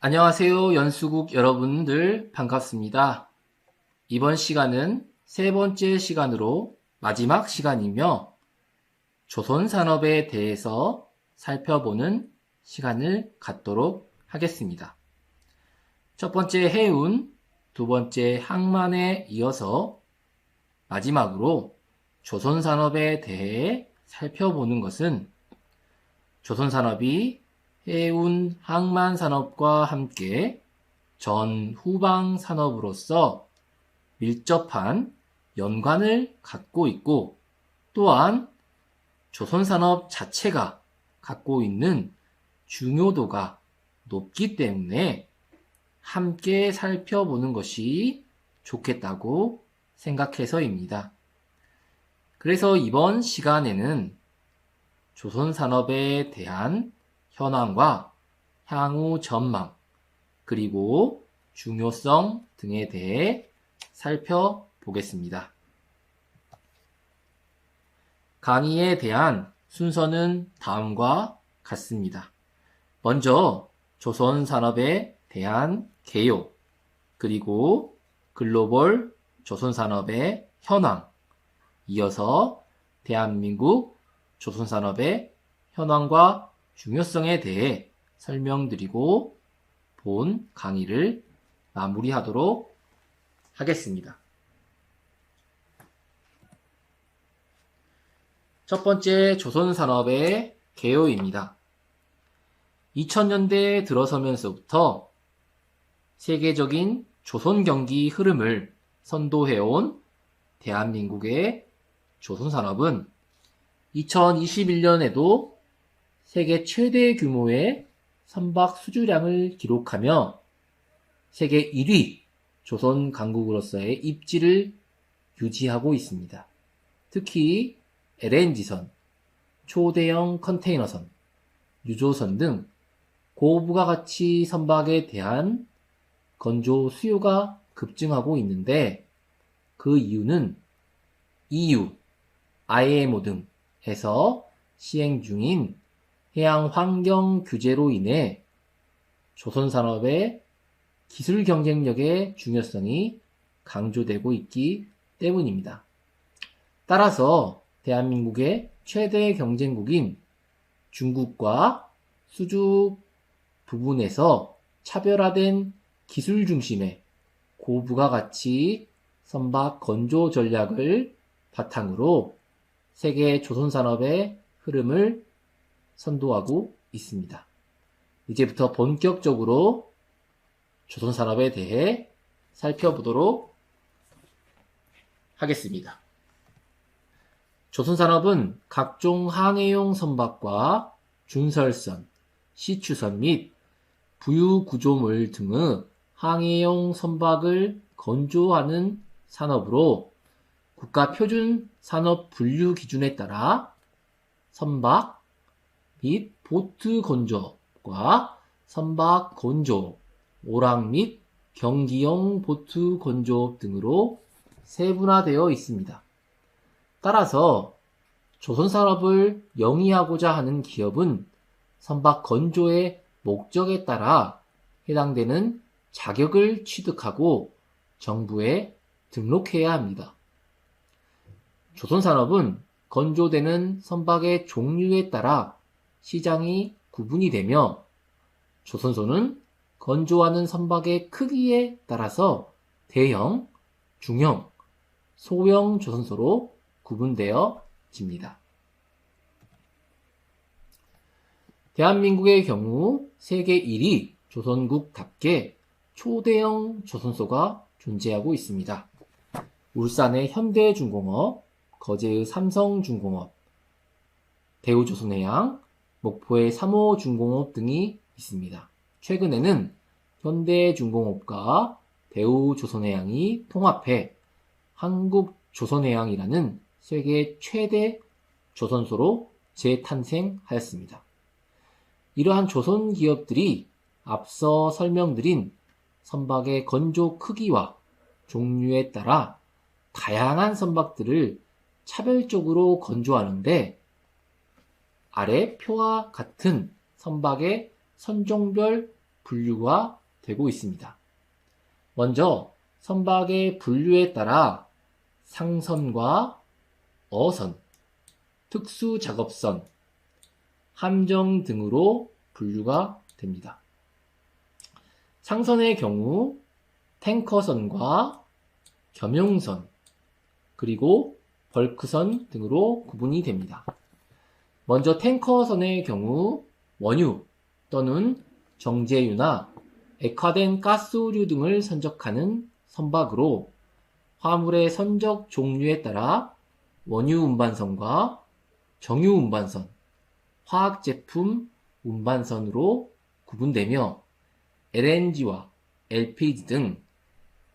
안녕하세요. 연수국 여러분들 반갑습니다. 이번 시간은 세 번째 시간으로 마지막 시간이며 조선산업에 대해서 살펴보는 시간을 갖도록 하겠습니다. 첫 번째 해운, 두 번째 항만에 이어서 마지막으로 조선산업에 대해 살펴보는 것은 조선산업이 해운 항만 산업과 함께 전후방 산업으로서 밀접한 연관을 갖고 있고, 또한 조선산업 자체가 갖고 있는 중요도가 높기 때문에 함께 살펴보는 것이 좋겠다고 생각해서입니다. 그래서 이번 시간에는 조선산업에 대한 현황과 향후 전망, 그리고 중요성 등에 대해 살펴보겠습니다. 강의에 대한 순서는 다음과 같습니다. 먼저 조선산업에 대한 개요, 그리고 글로벌 조선산업의 현황, 이어서 대한민국 조선산업의 현황과 중요성에 대해 설명드리고 본 강의를 마무리하도록 하겠습니다. 첫 번째 조선산업의 개요입니다. 2000년대에 들어서면서부터 세계적인 조선 경기 흐름을 선도해온 대한민국의 조선산업은 2021년에도 세계 최대 규모의 선박 수주량을 기록하며 세계 1위 조선 강국으로서의 입지를 유지하고 있습니다. 특히 LNG선, 초대형 컨테이너선, 유조선 등 고부가가치 선박에 대한 건조 수요가 급증하고 있는데, 그 이유는 EU, IMO 등에서 시행 중인 해양 환경 규제로 인해 조선산업의 기술 경쟁력의 중요성이 강조되고 있기 때문입니다. 따라서 대한민국의 최대 경쟁국인 중국과 수주 부분에서 차별화된 기술 중심의 고부가가치 선박 건조 전략을 바탕으로 세계 조선산업의 흐름을 선도하고 있습니다. 이제부터 본격적으로 조선산업에 대해 살펴보도록 하겠습니다. 조선산업은 각종 항해용 선박과 준설선, 시추선 및 부유구조물 등의 항해용 선박을 건조하는 산업으로 국가 표준 산업 분류 기준에 따라 선박 및 보트 건조과 선박 건조, 오락 및 경기용 보트 건조 등으로 세분화되어 있습니다. 따라서 조선산업을 영위하고자 하는 기업은 선박 건조의 목적에 따라 해당되는 자격을 취득하고 정부에 등록해야 합니다. 조선산업은 건조되는 선박의 종류에 따라 시장이 구분이 되며, 조선소는 건조하는 선박의 크기에 따라서 대형, 중형, 소형 조선소로 구분되어집니다. 대한민국의 경우 세계 1위 조선국답게 초대형 조선소가 존재하고 있습니다. 울산의 현대중공업, 거제의 삼성중공업, 대우조선해양, 목포의 3호중공업 등이 있습니다. 최근에는 현대중공업과 대우조선해양이 통합해 한국조선해양이라는 세계 최대 조선소로 재탄생하였습니다. 이러한 조선 기업들이 앞서 설명드린 선박의 건조 크기와 종류에 따라 다양한 선박들을 차별적으로 건조하는데, 아래 표와 같은 선박의 선종별 분류가 되고 있습니다. 먼저 선박의 분류에 따라 상선과 어선, 특수작업선, 함정 등으로 분류가 됩니다. 상선의 경우 탱커선과 겸용선, 그리고 벌크선 등으로 구분이 됩니다. 먼저 탱커선의 경우 원유 또는 정제유나 액화된 가스오류 등을 선적하는 선박으로 화물의 선적 종류에 따라 원유 운반선과 정유 운반선, 화학제품 운반선으로 구분되며 LNG와 LPG 등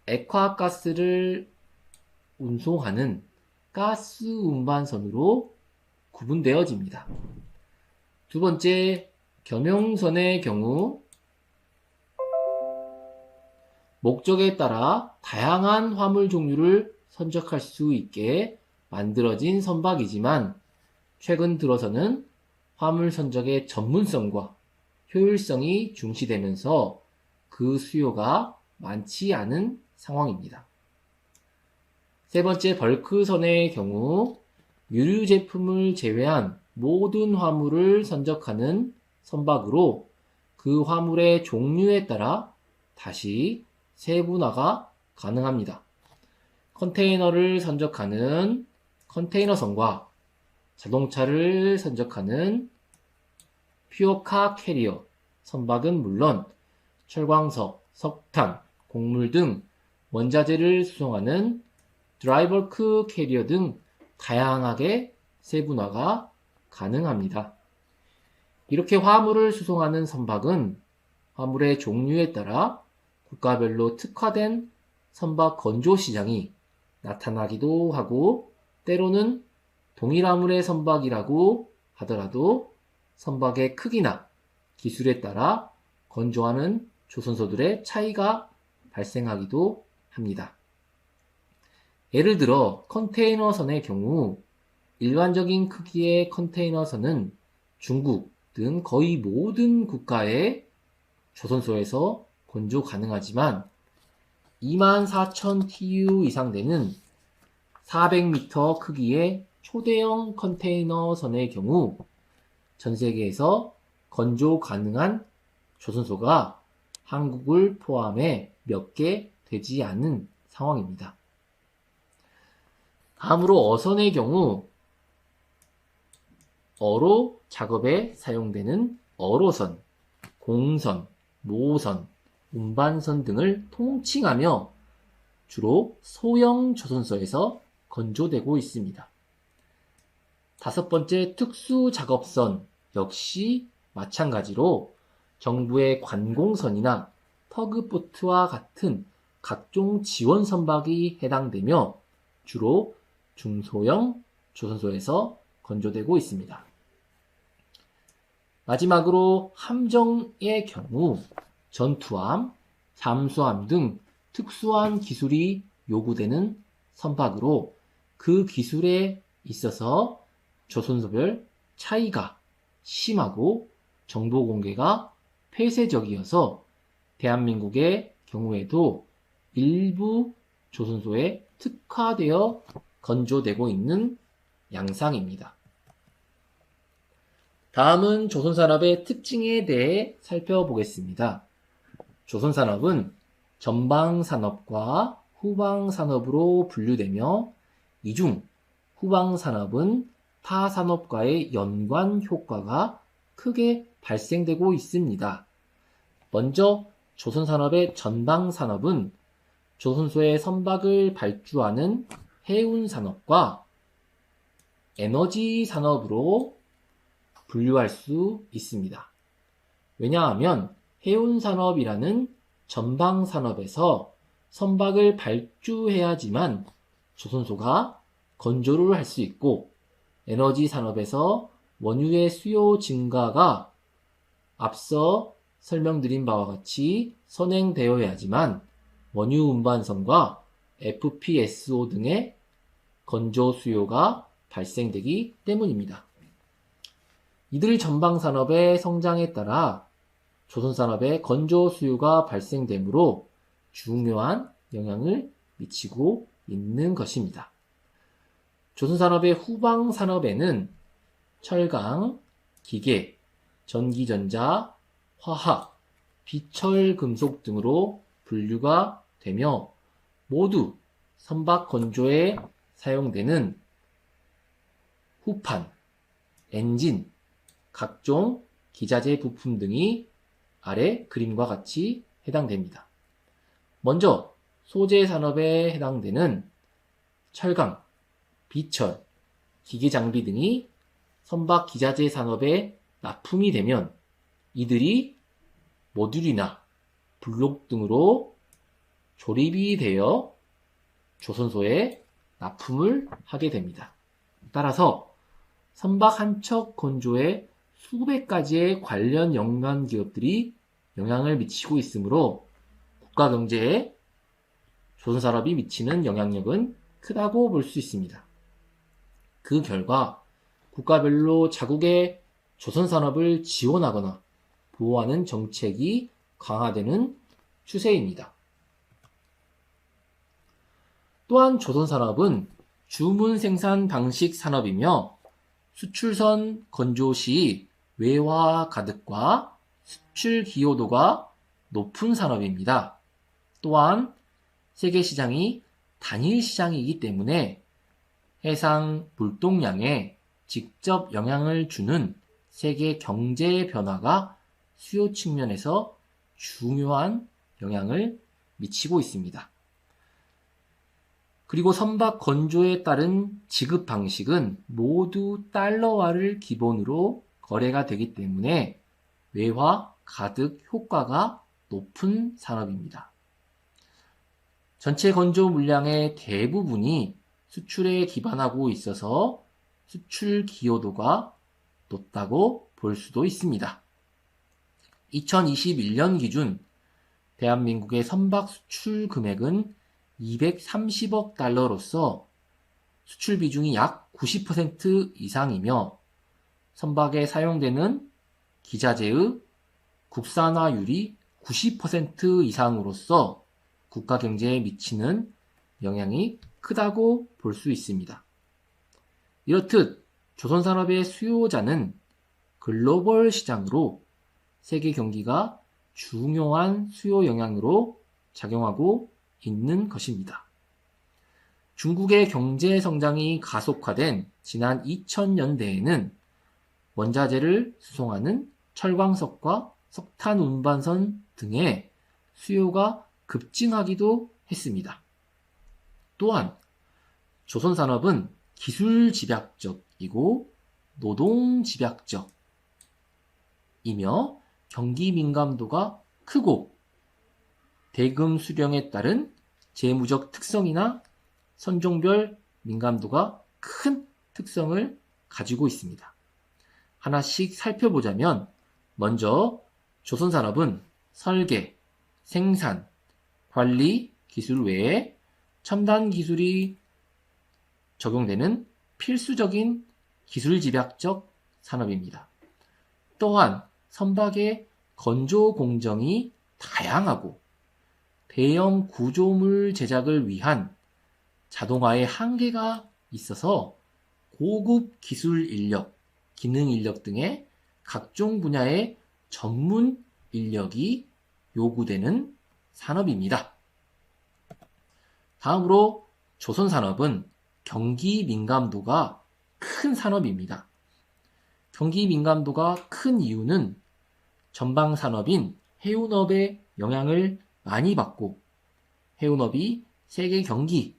액화가스를 운송하는 가스 운반선으로 구분되어집니다. 두 번째, 겸용선의 경우 목적에 따라 다양한 화물 종류를 선적할 수 있게 만들어진 선박이지만 최근 들어서는 화물 선적의 전문성과 효율성이 중시되면서 그 수요가 많지 않은 상황입니다. 세 번째, 벌크선의 경우 유류 제품을 제외한 모든 화물을 선적하는 선박으로 그 화물의 종류에 따라 다시 세분화가 가능합니다. 컨테이너를 선적하는 컨테이너선과 자동차를 선적하는 퓨어카 캐리어 선박은 물론 철광석, 석탄, 곡물 등 원자재를 수송하는 드라이버크 캐리어 등 다양하게 세분화가 가능합니다. 이렇게 화물을 수송하는 선박은 화물의 종류에 따라 국가별로 특화된 선박 건조 시장이 나타나기도 하고 때로는 동일 화물의 선박이라고 하더라도 선박의 크기나 기술에 따라 건조하는 조선소들의 차이가 발생하기도 합니다. 예를 들어 컨테이너선의 경우 일반적인 크기의 컨테이너선은 중국 등 거의 모든 국가의 조선소에서 건조 가능하지만 24,000 TU 이상 되는 400m 크기의 초대형 컨테이너선의 경우 전 세계에서 건조 가능한 조선소가 한국을 포함해 몇 개 되지 않는 상황입니다. 다음으로 어선의 경우 어로 작업에 사용되는 어로선, 공선, 모선, 운반선 등을 통칭하며 주로 소형 조선소에서 건조되고 있습니다. 다섯 번째, 특수작업선 역시 마찬가지로 정부의 관공선이나 터그보트와 같은 각종 지원 선박이 해당되며 주로 중소형 조선소에서 건조되고 있습니다. 마지막으로 함정의 경우 전투함, 잠수함 등 특수한 기술이 요구되는 선박으로 그 기술에 있어서 조선소별 차이가 심하고 정보 공개가 폐쇄적이어서 대한민국의 경우에도 일부 조선소에 특화되어 건조되고 있는 양상입니다. 다음은 조선산업의 특징에 대해 살펴보겠습니다. 조선산업은 전방산업과 후방산업으로 분류되며 이 중 후방산업은 타 산업과의 연관 효과가 크게 발생되고 있습니다. 먼저 조선산업의 전방산업은 조선소의 선박을 발주하는 해운산업과 에너지산업으로 분류할 수 있습니다. 왜냐하면 해운산업이라는 전방산업에서 선박을 발주해야지만 조선소가 건조를 할 수 있고 에너지산업에서 원유의 수요 증가가 앞서 설명드린 바와 같이 선행되어야지만 원유 운반선과 FPSO 등의 건조 수요가 발생되기 때문입니다. 이들 전방산업의 성장에 따라 조선산업의 건조 수요가 발생되므로 중요한 영향을 미치고 있는 것입니다. 조선산업의 후방 산업에는 철강, 기계, 전기전자, 화학, 비철금속 등으로 분류가 되며 모두 선박 건조에 사용되는 후판, 엔진, 각종 기자재 부품 등이 아래 그림과 같이 해당됩니다. 먼저 소재 산업에 해당되는 철강, 비철, 기계 장비 등이 선박 기자재 산업에 납품이 되면 이들이 모듈이나 블록 등으로 조립이 되어 조선소에 납품을 하게 됩니다. 따라서 선박 한 척 건조에 수백 가지의 관련 연관 기업들이 영향을 미치고 있으므로 국가 경제에 조선산업이 미치는 영향력은 크다고 볼 수 있습니다. 그 결과 국가별로 자국의 조선산업을 지원하거나 보호하는 정책이 강화되는 추세입니다. 또한 조선산업은 주문 생산 방식 산업이며 수출선 건조 시 외화 가득과 수출 기여도가 높은 산업입니다. 또한 세계 시장이 단일 시장이기 때문에 해상 물동량에 직접 영향을 주는 세계 경제 변화가 수요 측면에서 중요한 영향을 미치고 있습니다. 그리고 선박 건조에 따른 지급 방식은 모두 달러화를 기본으로 거래가 되기 때문에 외화 가득 효과가 높은 산업입니다. 전체 건조 물량의 대부분이 수출에 기반하고 있어서 수출 기여도가 높다고 볼 수도 있습니다. 2021년 기준 대한민국의 선박 수출 금액은 230억 달러로서 수출 비중이 약 90% 이상이며 선박에 사용되는 기자재의 국산화율이 90% 이상으로서 국가 경제에 미치는 영향이 크다고 볼 수 있습니다. 이렇듯 조선산업의 수요자는 글로벌 시장으로 세계 경기가 중요한 수요 영향으로 작용하고 있는 것입니다. 중국의 경제 성장이 가속화된 지난 2000년대에는 원자재를 수송하는 철광석과 석탄 운반선 등의 수요가 급증하기도 했습니다. 또한 조선산업은 기술 집약적이고 노동 집약적이며 경기 민감도가 크고 대금 수령에 따른 재무적 특성이나 선종별 민감도가 큰 특성을 가지고 있습니다. 하나씩 살펴보자면 먼저 조선산업은 설계, 생산, 관리 기술 외에 첨단 기술이 적용되는 필수적인 기술 집약적 산업입니다. 또한 선박의 건조 공정이 다양하고 대형 구조물 제작을 위한 자동화의 한계가 있어서 고급 기술 인력, 기능 인력 등의 각종 분야의 전문 인력이 요구되는 산업입니다. 다음으로 조선산업은 경기 민감도가 큰 산업입니다. 경기 민감도가 큰 이유는 전방 산업인 해운업의 영향을 많이 받고 해운업이 세계 경기,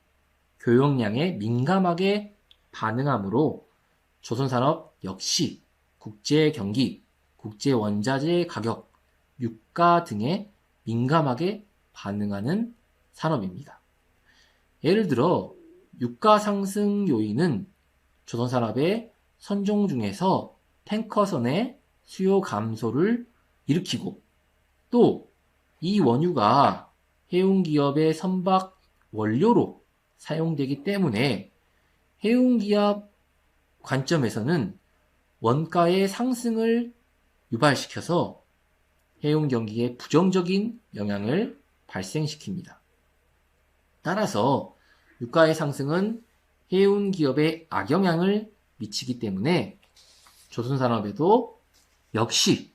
교역량에 민감하게 반응하므로 조선산업 역시 국제 경기, 국제 원자재 가격, 유가 등에 민감하게 반응하는 산업입니다. 예를 들어 유가 상승 요인은 조선산업의 선종 중에서 탱커선의 수요 감소를 일으키고 또 이 원유가 해운기업의 선박 원료로 사용되기 때문에 해운기업 관점에서는 원가의 상승을 유발시켜서 해운 경기에 부정적인 영향을 발생시킵니다. 따라서 유가의 상승은 해운 기업에 악영향을 미치기 때문에 조선산업에도 역시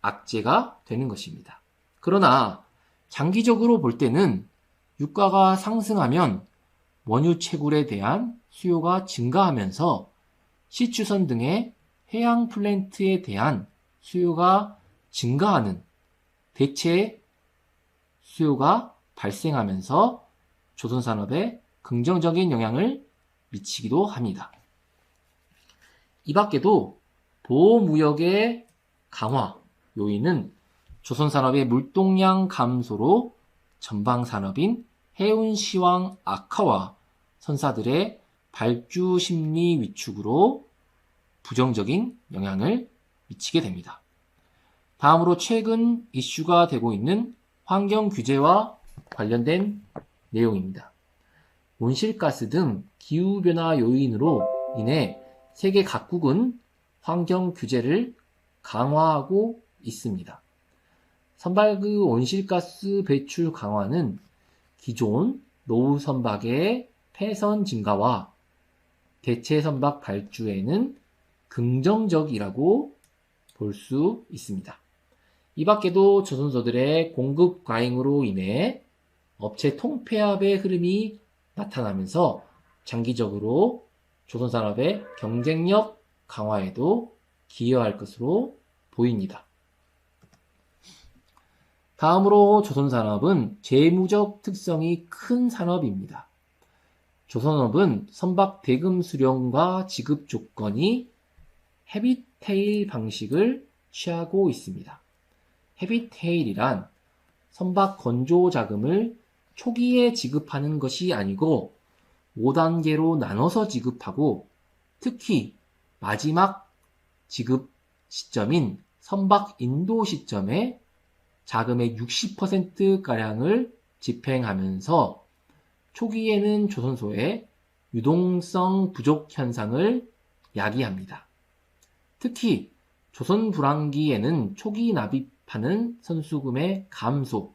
악재가 되는 것입니다. 그러나 장기적으로 볼 때는 유가가 상승하면 원유 채굴에 대한 수요가 증가하면서 시추선 등의 해양 플랜트에 대한 수요가 증가하는 대체 수요가 발생하면서 조선산업에 긍정적인 영향을 미치기도 합니다. 이 밖에도 보호무역의 강화 요인은 조선산업의 물동량 감소로 전방산업인 해운시황 악화와 선사들의 발주 심리 위축으로 부정적인 영향을 미치게 됩니다. 다음으로 최근 이슈가 되고 있는 환경 규제와 관련된 내용입니다. 온실가스 등 기후변화 요인으로 인해 세계 각국은 환경 규제를 강화하고 있습니다. 선박의 온실가스 배출 강화는 기존 노후 선박의 폐선 증가와 대체 선박 발주에는 긍정적이라고 볼 수 있습니다. 이 밖에도 조선소들의 공급 과잉으로 인해 업체 통폐합의 흐름이 나타나면서 장기적으로 조선산업의 경쟁력 강화에도 기여할 것으로 보입니다. 다음으로 조선산업은 재무적 특성이 큰 산업입니다. 조선업은 선박 대금 수령과 지급 조건이 헤비테일 방식을 취하고 있습니다. 헤비테일이란 선박 건조 자금을 초기에 지급하는 것이 아니고 5단계로 나눠서 지급하고 특히 마지막 지급 시점인 선박 인도 시점에 자금의 60%가량을 집행하면서 초기에는 조선소의 유동성 부족 현상을 야기합니다. 특히 조선 불황기에는 초기 납입하는 선수금의 감소,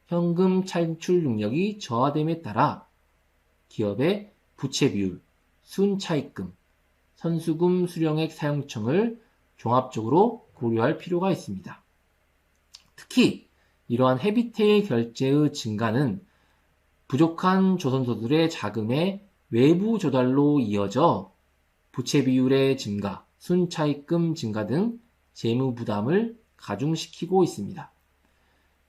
현금 창출 능력이 저하됨에 따라 기업의 부채 비율, 순차입금, 선수금 수령액 사용청을 종합적으로 고려할 필요가 있습니다. 특히 이러한 헤비테일 결제의 증가는 부족한 조선소들의 자금의 외부 조달로 이어져 부채 비율의 증가, 순차입금 증가 등 재무 부담을 가중시키고 있습니다.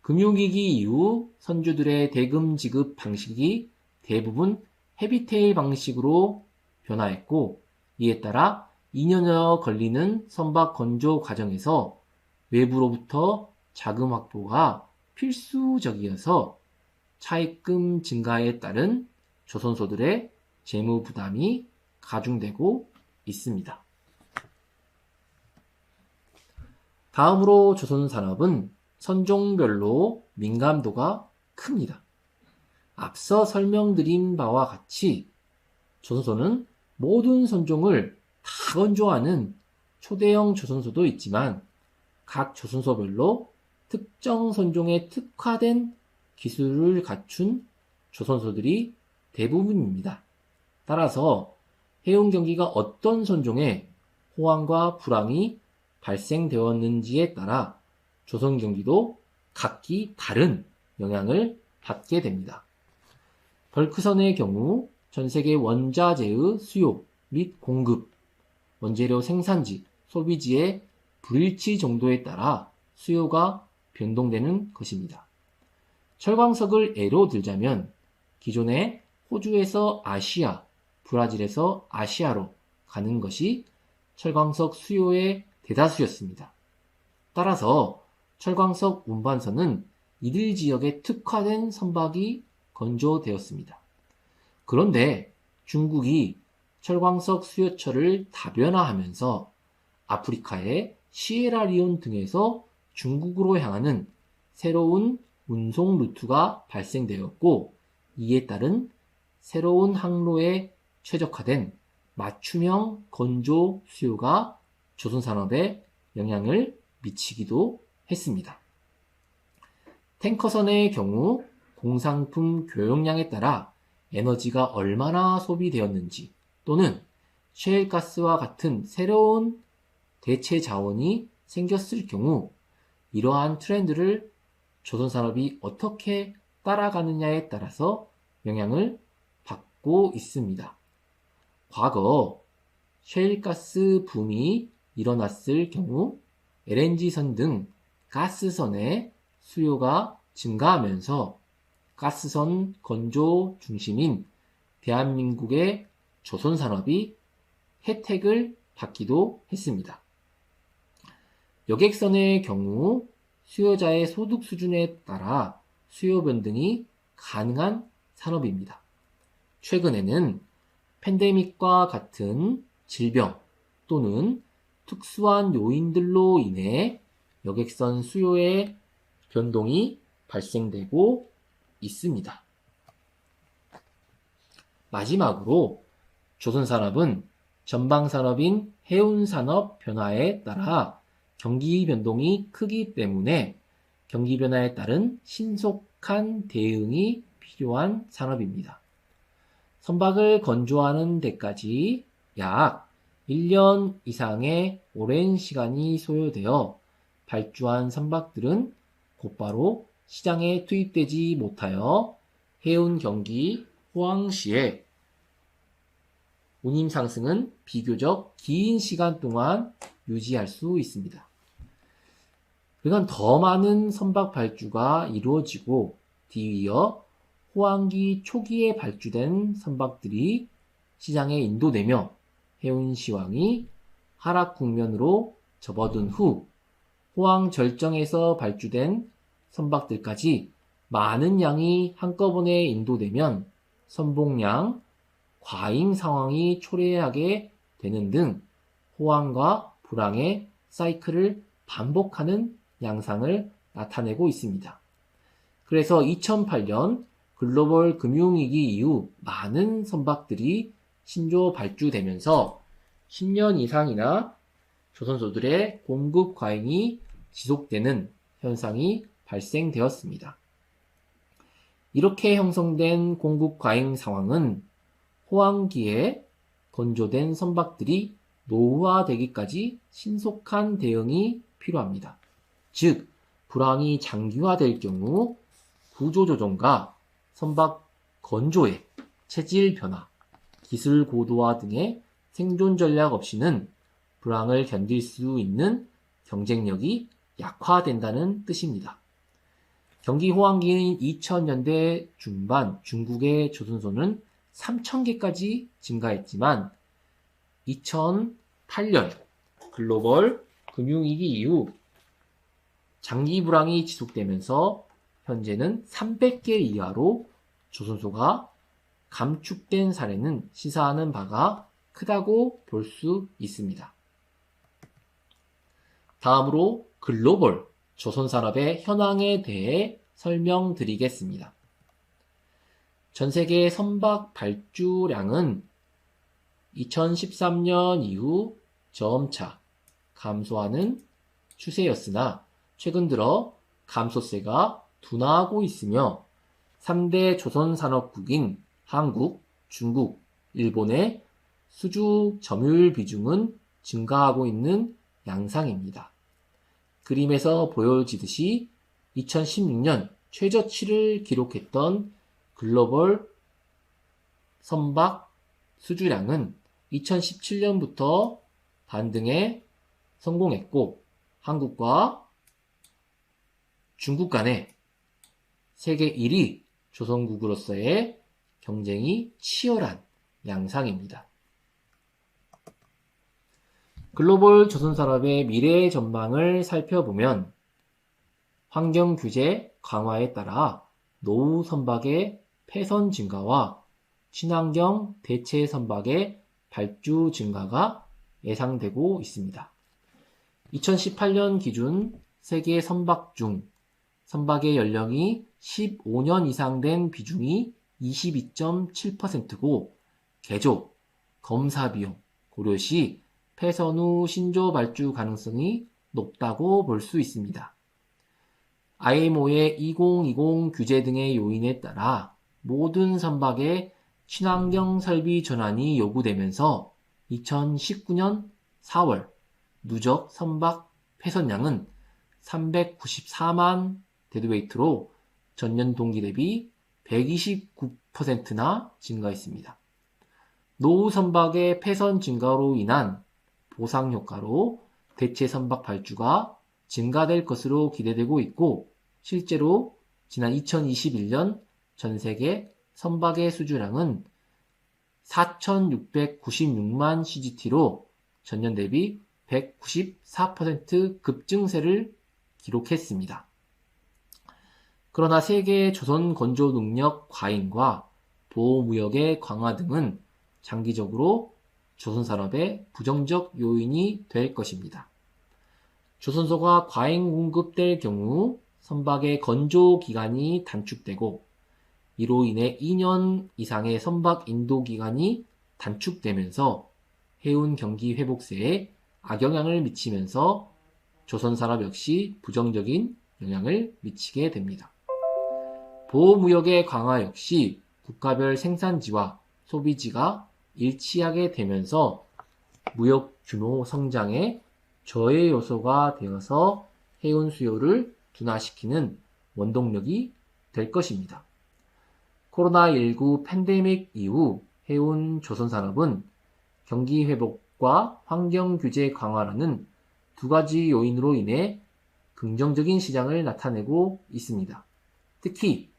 금융위기 이후 선주들의 대금 지급 방식이 대부분 헤비테일 방식으로 변화했고 이에 따라 2년여 걸리는 선박 건조 과정에서 외부로부터 자금 확보가 필수적이어서 차입금 증가에 따른 조선소들의 재무 부담이 가중되고 있습니다. 다음으로 조선산업은 선종별로 민감도가 큽니다. 앞서 설명드린 바와 같이 조선소는 모든 선종을 다 건조하는 초대형 조선소도 있지만 각 조선소별로 특정 선종에 특화된 기술을 갖춘 조선소들이 대부분입니다. 따라서 해운 경기가 어떤 선종에 호황과 불황이 발생되었는지에 따라 조선 경기도 각기 다른 영향을 받게 됩니다. 벌크선의 경우 전 세계 원자재의 수요 및 공급, 원재료 생산지, 소비지의 불일치 정도에 따라 수요가 변동되는 것입니다. 철광석을 예로 들자면 기존에 호주에서 아시아, 브라질에서 아시아로 가는 것이 철광석 수요의 대다수였습니다. 따라서 철광석 운반선은 이들 지역에 특화된 선박이 건조되었습니다. 그런데 중국이 철광석 수요처를 다변화하면서 아프리카의 시에라리온 등에서 중국으로 향하는 새로운 운송 루트가 발생되었고 이에 따른 새로운 항로에 최적화된 맞춤형 건조 수요가 조선산업에 영향을 미치기도 했습니다. 탱커선의 경우 공상품 교역량에 따라 에너지가 얼마나 소비되었는지 또는 셰일가스와 같은 새로운 대체 자원이 생겼을 경우 이러한 트렌드를 조선산업이 어떻게 따라가느냐에 따라서 영향을 받고 있습니다. 과거 셰일가스 붐이 일어났을 경우 LNG선 등 가스선의 수요가 증가하면서 가스선 건조 중심인 대한민국의 조선산업이 혜택을 받기도 했습니다. 여객선의 경우 수요자의 소득 수준에 따라 수요 변동이 가능한 산업입니다. 최근에는 팬데믹과 같은 질병 또는 특수한 요인들로 인해 여객선 수요의 변동이 발생되고 있습니다. 마지막으로 조선산업은 전방산업인 해운산업 변화에 따라 경기 변동이 크기 때문에 경기 변화에 따른 신속한 대응이 필요한 산업입니다. 선박을 건조하는 데까지 약 1년 이상의 오랜 시간이 소요되어 발주한 선박들은 곧바로 시장에 투입되지 못하여 해운 경기 호황 시에 운임 상승은 비교적 긴 시간 동안 유지할 수 있습니다. 그간 더 많은 선박 발주가 이루어지고 뒤이어 호황기 초기에 발주된 선박들이 시장에 인도되며 해운 시황이 하락 국면으로 접어든 후 호황 절정에서 발주된 선박들까지 많은 양이 한꺼번에 인도되면 선봉량 과잉 상황이 초래하게 되는 등 호황과 불황의 사이클을 반복하는 양상을 나타내고 있습니다. 그래서 2008년 글로벌 금융위기 이후 많은 선박들이 신조 발주되면서 10년 이상이나 조선소들의 공급 과잉이 지속되는 현상이 발생되었습니다. 이렇게 형성된 공급 과잉 상황은 호황기에 건조된 선박들이 노후화되기까지 신속한 대응이 필요합니다. 즉, 불황이 장기화될 경우 구조조정과 선박 건조의 체질 변화, 기술 고도화 등의 생존 전략 없이는 불황을 견딜 수 있는 경쟁력이 약화된다는 뜻입니다. 경기 호황기인 2000년대 중반 중국의 조선소는 3,000개까지 증가했지만 2008년 글로벌 금융위기 이후 장기 불황이 지속되면서 현재는 300개 이하로 조선소가 감축된 사례는 시사하는 바가 크다고 볼 수 있습니다. 다음으로 글로벌 조선산업의 현황에 대해 설명드리겠습니다. 전 세계 선박 발주량은 2013년 이후 점차 감소하는 추세였으나 최근 들어 감소세가 둔화하고 있으며 3대 조선산업국인 한국, 중국, 일본의 수주 점유율 비중은 증가하고 있는 양상입니다. 그림에서 보여지듯이 2016년 최저치를 기록했던 글로벌 선박 수주량은 2017년부터 반등에 성공했고 한국과 중국 간의 세계 1위 조선국으로서의 경쟁이 치열한 양상입니다. 글로벌 조선산업의 미래 전망을 살펴보면 환경 규제 강화에 따라 노후 선박의 폐선 증가와 친환경 대체 선박의 발주 증가가 예상되고 있습니다. 2018년 기준 세계 선박 중 선박의 연령이 15년 이상 된 비중이 22.7%고 개조, 검사 비용 고려 시 폐선 후 신조 발주 가능성이 높다고 볼 수 있습니다. IMO의 2020 규제 등의 요인에 따라 모든 선박의 친환경 설비 전환이 요구되면서 2019년 4월 누적 선박 폐선량은 394만 데드웨이트로 전년 동기 대비 129%나 증가했습니다. 노후 선박의 폐선 증가로 인한 보상 효과로 대체 선박 발주가 증가될 것으로 기대되고 있고, 실제로 지난 2021년 전 세계 선박의 수주량은 4,696만 CGT로 전년 대비 194% 급증세를 기록했습니다. 그러나 세계 조선 건조 능력 과잉과 보호무역의 강화 등은 장기적으로 조선산업의 부정적 요인이 될 것입니다. 조선소가 과잉 공급될 경우 선박의 건조 기간이 단축되고, 이로 인해 2년 이상의 선박 인도 기간이 단축되면서 해운 경기 회복세에 악영향을 미치면서 조선산업 역시 부정적인 영향을 미치게 됩니다. 보호무역의 강화 역시 국가별 생산지와 소비지가 일치하게 되면서 무역 규모 성장에 저해 요소가 되어서 해운 수요를 둔화시키는 원동력이 될 것입니다. 코로나19 팬데믹 이후 해운 조선산업은 경기 회복과 환경 규제 강화라는 두 가지 요인으로 인해 긍정적인 시장을 나타내고 있습니다. 특히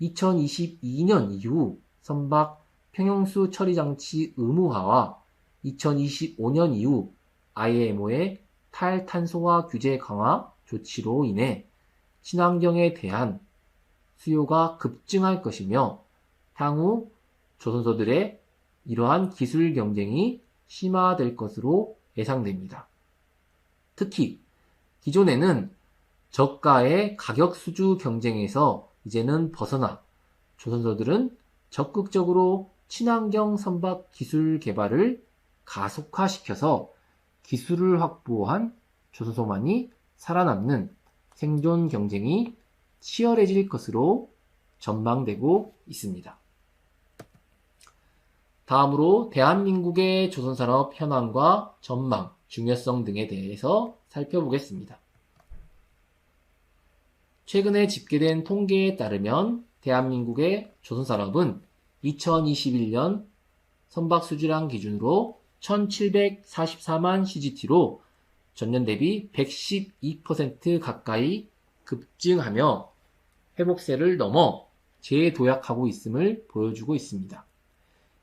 2022년 이후 선박 평형수 처리 장치 의무화와 2025년 이후 IMO의 탈탄소화 규제 강화 조치로 인해 친환경에 대한 수요가 급증할 것이며, 향후 조선소들의 이러한 기술 경쟁이 심화될 것으로 예상됩니다. 특히 기존에는 저가의 가격 수주 경쟁에서 이제는 벗어나 조선소들은 적극적으로 친환경 선박 기술 개발을 가속화시켜서 기술을 확보한 조선소만이 살아남는 생존 경쟁이 치열해질 것으로 전망되고 있습니다. 다음으로 대한민국의 조선산업 현황과 전망, 중요성 등에 대해서 살펴보겠습니다. 최근에 집계된 통계에 따르면 대한민국의 조선산업은 2021년 선박 수주량 기준으로 1,744만 CGT로 전년 대비 112% 가까이 급증하며 회복세를 넘어 재도약하고 있음을 보여주고 있습니다.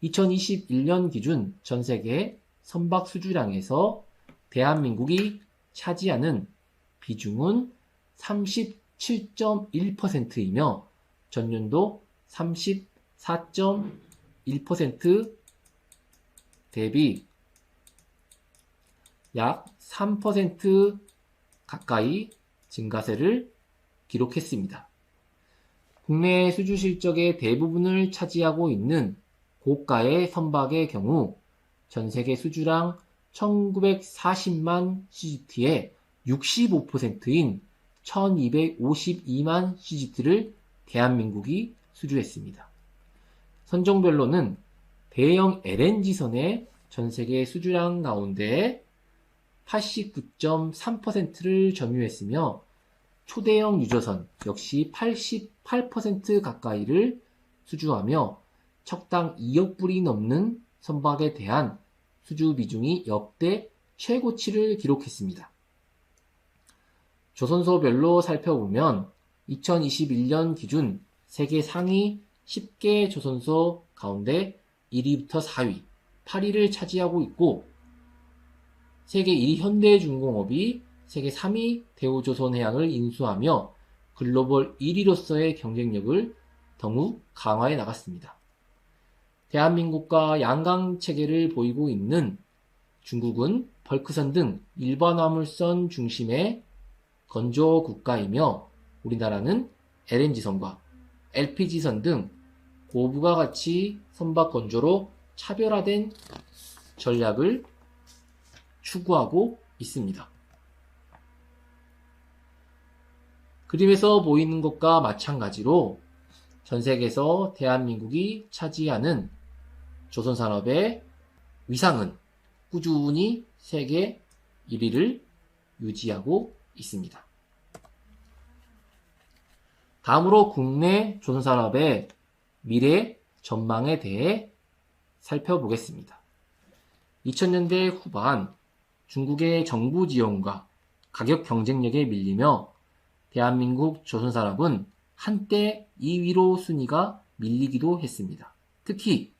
2021년 기준 전 세계 선박 수주량에서 대한민국이 차지하는 비중은 37.1%이며 전년도 34.1% 대비 약 3% 가까이 증가세를 기록했습니다. 국내 수주 실적의 대부분을 차지하고 있는 고가의 선박의 경우 전 세계 수주량 1940만 CGT의 65%인 1252만 CGT를 대한민국이 수주했습니다. 선종별로는 대형 LNG선의 전 세계 수주량 가운데 89.3%를 점유했으며 초대형 유조선 역시 88% 가까이를 수주하며 척당 2억 불이 넘는 선박에 대한 수주 비중이 역대 최고치를 기록했습니다. 조선소별로 살펴보면 2021년 기준 세계 상위 10개 조선소 가운데 1위부터 4위, 8위를 차지하고 있고, 세계 1위 현대중공업이 세계 3위 대우조선해양을 인수하며 글로벌 1위로서의 경쟁력을 더욱 강화해 나갔습니다. 대한민국과 양강 체계를 보이고 있는 중국은 벌크선 등 일반 화물선 중심의 건조 국가이며, 우리나라는 LNG선과 LPG선 등 고부가 가치 선박 건조로 차별화된 전략을 추구하고 있습니다. 그림에서 보이는 것과 마찬가지로 전 세계에서 대한민국이 차지하는 조선산업의 위상은 꾸준히 세계 1위를 유지하고 있습니다. 다음으로 국내 조선산업의 미래 전망에 대해 살펴보겠습니다. 2000년대 후반 중국의 정부 지원과 가격 경쟁력에 밀리며 대한민국 조선산업은 한때 2위로 순위가 밀리기도 했습니다. 특히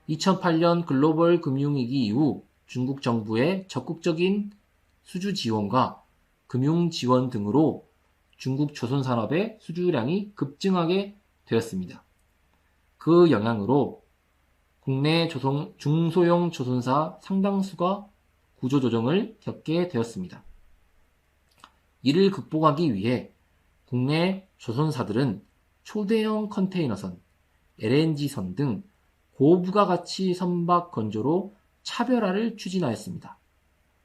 2008년 글로벌 금융위기 이후 중국 정부의 적극적인 수주 지원과 금융 지원 등으로 중국 조선산업의 수주량이 급증하게 되었습니다. 그 영향으로 국내 중소형 조선사 상당수가 구조조정을 겪게 되었습니다. 이를 극복하기 위해 국내 조선사들은 초대형 컨테이너선, LNG선 등 고부가가치 선박 건조로 차별화를 추진하였습니다.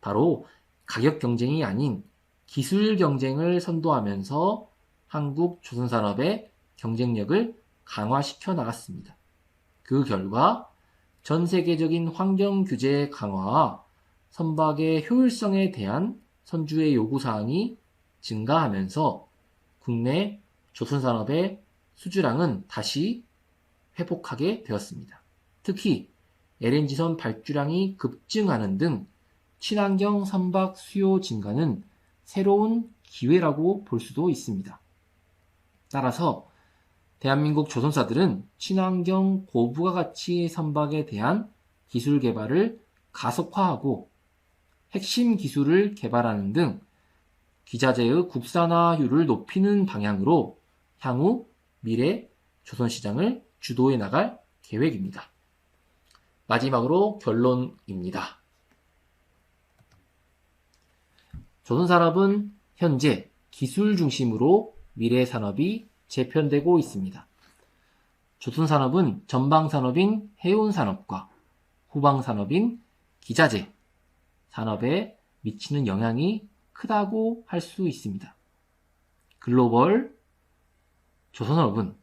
바로 가격 경쟁이 아닌 기술 경쟁을 선도하면서 한국 조선산업의 경쟁력을 강화시켜 나갔습니다. 그 결과 전 세계적인 환경 규제 강화와 선박의 효율성에 대한 선주의 요구사항이 증가하면서 국내 조선산업의 수주량은 다시 회복하게 되었습니다. 특히 LNG선 발주량이 급증하는 등 친환경 선박 수요 증가는 새로운 기회라고 볼 수도 있습니다. 따라서 대한민국 조선사들은 친환경 고부가가치 선박에 대한 기술 개발을 가속화하고 핵심 기술을 개발하는 등 기자재의 국산화율을 높이는 방향으로 향후 미래 조선시장을 주도해 나갈 계획입니다. 마지막으로 결론입니다. 조선산업은 현재 기술 중심으로 미래 산업이 재편되고 있습니다. 조선산업은 전방산업인 해운산업과 후방산업인 기자재 산업에 미치는 영향이 크다고 할 수 있습니다. 글로벌 조선산업은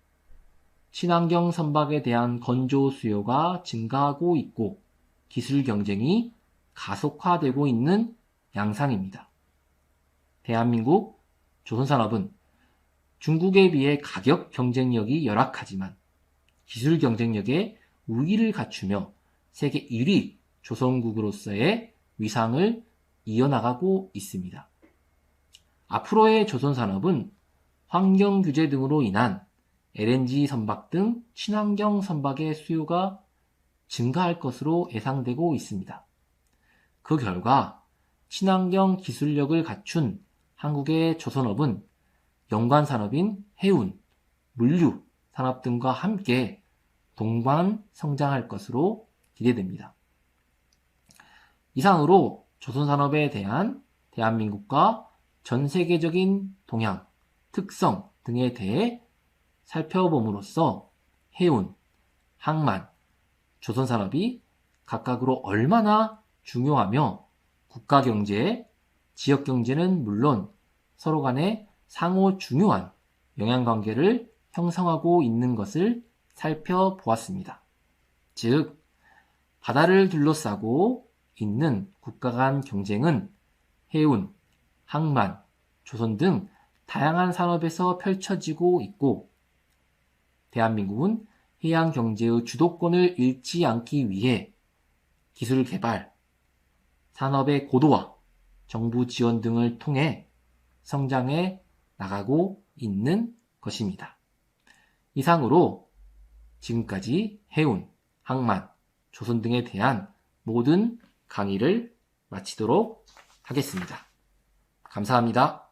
친환경 선박에 대한 건조 수요가 증가하고 있고 기술 경쟁이 가속화되고 있는 양상입니다. 대한민국 조선산업은 중국에 비해 가격 경쟁력이 열악하지만 기술 경쟁력에 우위를 갖추며 세계 1위 조선국으로서의 위상을 이어나가고 있습니다. 앞으로의 조선산업은 환경 규제 등으로 인한 LNG 선박 등 친환경 선박의 수요가 증가할 것으로 예상되고 있습니다. 그 결과 친환경 기술력을 갖춘 한국의 조선업은 연관산업인 해운, 물류 산업 등과 함께 동반 성장할 것으로 기대됩니다. 이상으로 조선산업에 대한 대한민국과 전 세계적인 동향, 특성 등에 대해 살펴봄으로써 해운, 항만, 조선산업이 각각으로 얼마나 중요하며 국가경제, 지역경제는 물론 서로 간에 상호 중요한 영향관계를 형성하고 있는 것을 살펴보았습니다. 즉, 바다를 둘러싸고 있는 국가 간 경쟁은 해운, 항만, 조선 등 다양한 산업에서 펼쳐지고 있고 대한민국은 해양 경제의 주도권을 잃지 않기 위해 기술 개발, 산업의 고도화, 정부 지원 등을 통해 성장해 나가고 있는 것입니다. 이상으로 지금까지 해운, 항만, 조선 등에 대한 모든 강의를 마치도록 하겠습니다. 감사합니다.